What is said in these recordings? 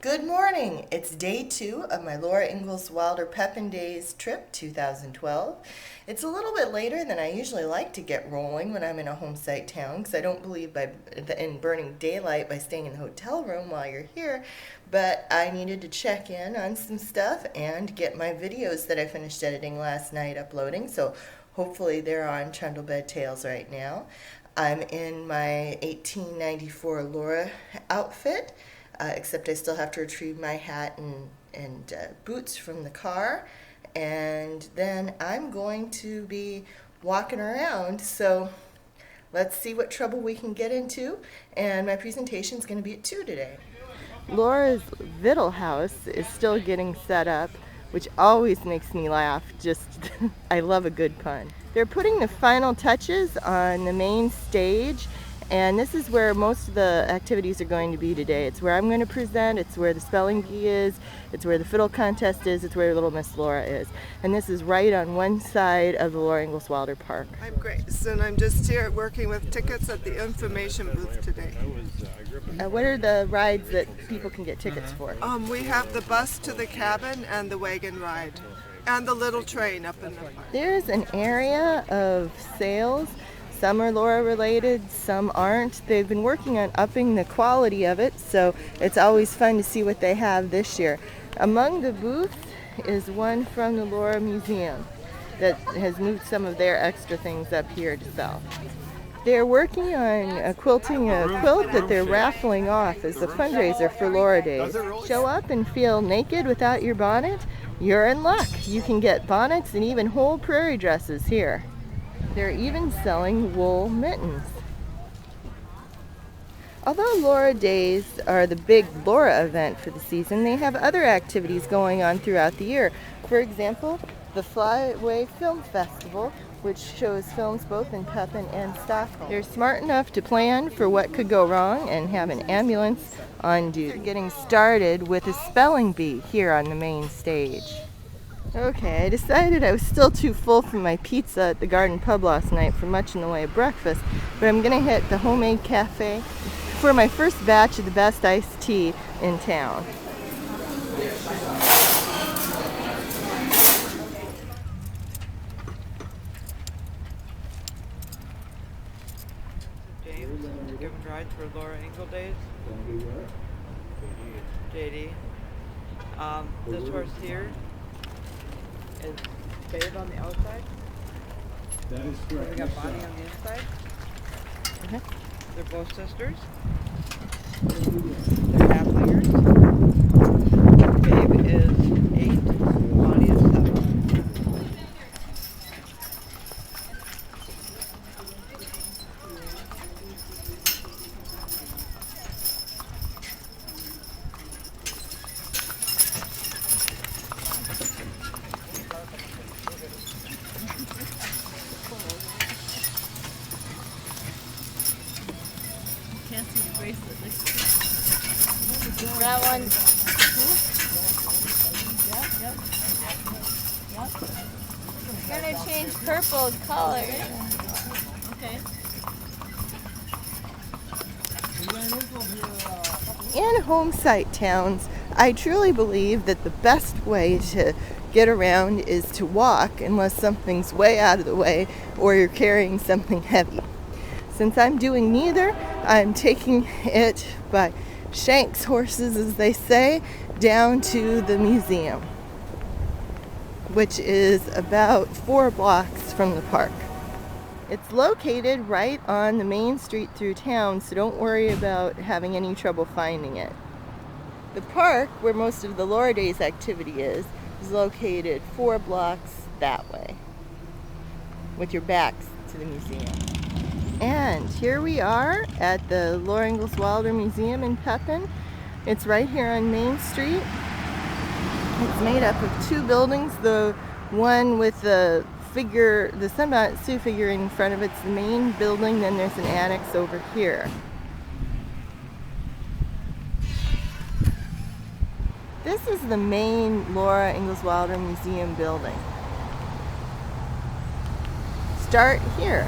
Good morning! It's day 2 of my Laura Ingalls Wilder Pepin Days trip 2012. It's a little bit later than I usually like to get rolling when I'm in a home site town because I don't believe in burning daylight by staying in the hotel room while you're here, but I needed to check in on some stuff and get my videos that I finished editing last night uploading, so hopefully they're on Trundlebed Tales right now. I'm in my 1894 Laura outfit. Except I still have to retrieve my hat and boots from the car. And then I'm going to be walking around, so let's see what trouble we can get into. And my presentation is going to be at 2 today. Laura's Victual House is still getting set up, which always makes me laugh. Just, I love a good pun. They're putting the final touches on the main stage. And this is where most of the activities are going to be today. It's where I'm going to present, it's where the spelling bee is, it's where the fiddle contest is, it's where Little Miss Laura is. And this is right on one side of the Laura Ingalls Wilder Park. I'm Grace, and I'm just here working with tickets at the information booth today. What are the rides that people can get tickets for? We have the bus to the cabin and the wagon ride, and the little train up in the park. There's an area of sales. Some are Laura related, some aren't. They've been working on upping the quality of it, so it's always fun to see what they have this year. Among the booths is one from the Laura Museum that has moved some of their extra things up here to sell. They're working on quilting a quilt that they're raffling off as a fundraiser for Laura Days. Show up and feel naked without your bonnet? You're in luck. You can get bonnets and even whole prairie dresses here. They're even selling wool mittens. Although Laura Days are the big Laura event for the season, they have other activities going on throughout the year. For example, the Flyaway Film Festival, which shows films both in Pepin and Stockholm. They're smart enough to plan for what could go wrong and have an ambulance on duty. They're getting started with a spelling bee here on the main stage. Okay, I decided I was still too full from my pizza at the Garden Pub last night for much in the way of breakfast, but I'm going to hit the Homemade Cafe for my first batch of the best iced tea in town. James, giving rides for Laura Ingalls Days. JD. This horse here is Babe on the outside. That is correct. We got Bonnie on the inside. Okay. They're both sisters. They're halflingers. Babe is 8. Bonnie is 7. Can't see the bracelet. That one. Yep. Gonna change purple color. Okay. In home site towns, I truly believe that the best way to get around is to walk unless something's way out of the way or you're carrying something heavy. Since I'm doing neither, I'm taking it by Shanks horses, as they say, down to the museum, which is about 4 blocks from the park. It's located right on the main street through town, so don't worry about having any trouble finding it. The park, where most of the Laura Days activity is located 4 blocks that way, with your backs to the museum. And here we are at the Laura Ingalls Wilder Museum in Pepin. It's right here on Main Street. It's made up of 2 buildings. The one with the Sunbonnet Sioux figure in front of it's the main building. Then there's an annex over here. This is the main Laura Ingalls Wilder Museum building. Start here.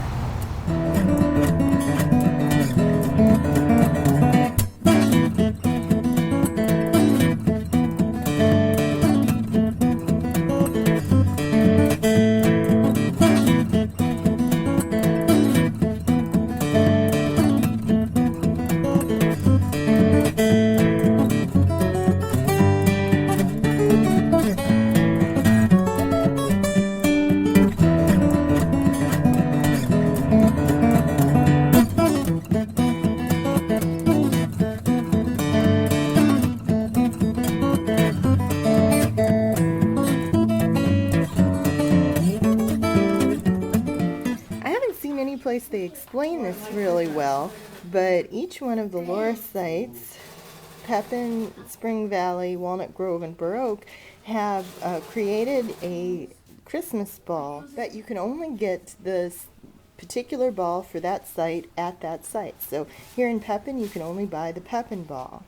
explain this really well, but each one of the Laura sites, Pepin, Spring Valley, Walnut Grove, and Burr Oak, have created a Christmas ball, but you can only get this particular ball for that site at that site. So here in Pepin, you can only buy the Pepin ball.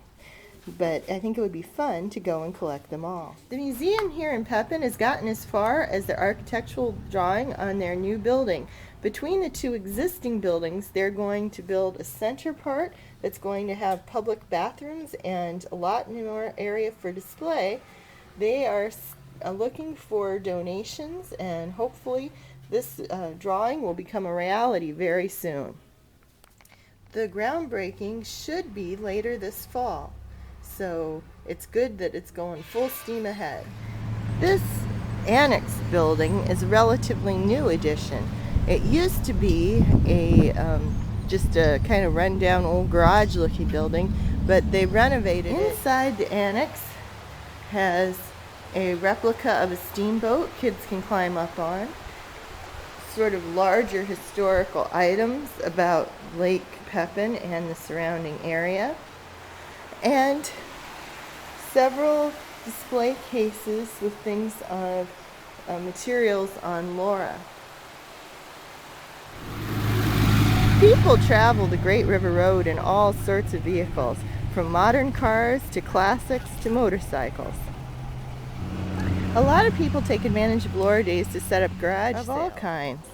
But I think it would be fun to go and collect them all. The museum here in Pepin has gotten as far as the architectural drawing on their new building. Between the two existing buildings, they're going to build a center part that's going to have public bathrooms and a lot more area for display. They are looking for donations, and hopefully this drawing will become a reality very soon. The groundbreaking should be later this fall. So it's good that it's going full steam ahead. This annex building is a relatively new addition. It used to be just a kind of rundown old garage looking building, but they renovated it. Inside the annex has a replica of a steamboat kids can climb up on, sort of larger historical items about Lake Pepin and the surrounding area, and several display cases with things of materials on Laura. People travel the Great River Road in all sorts of vehicles, from modern cars to classics to motorcycles. A lot of people take advantage of Laura Days to set up garage sales of all kinds.